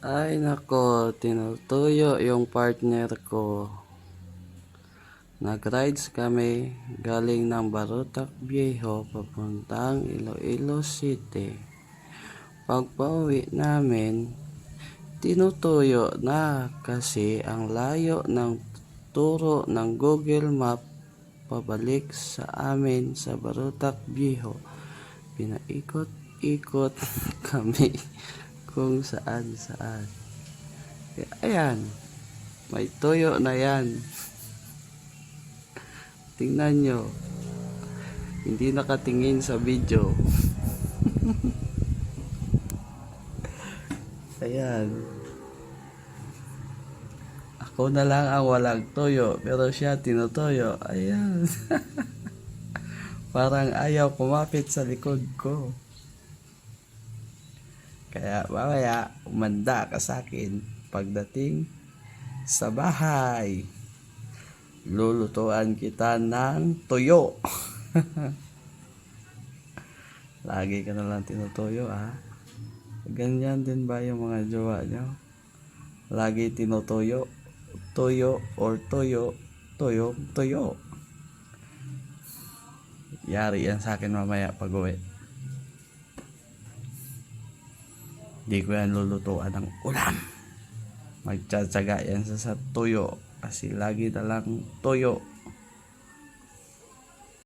Ay nako, tinutuyo yung partner ko. Nag-rides kami galing ng Barutak Viejo papuntang Iloilo City. Pagpauwi namin, tinutuyo na kasi ang layo ng turo ng Google Map pabalik sa amin sa Barutak Viejo. Pinaikot-ikot kami kung saan-saan. Ayan, may tuyo na yan. Tingnan nyo, hindi nakatingin sa video. Ayan, ako na lang ang walang tuyo, pero siya tinutuyo. Ayan, parang ayaw kumapit sa likod ko. Kaya mamaya, umanda ka sa akin pagdating sa bahay. Lulutuan kita ng tuyo. Lagi ka na lang tinutuyo, ha? Ganyan din ba yung mga jowa nyo? Lagi tinutuyo, tuyo or tuyo, tuyo, tuyo. Yari yan sa akin mamaya pag uwi. Di ko yan lulutuan ng ulam. Magtsatsaga yan sa tuyo kasi lagi na lang tuyo.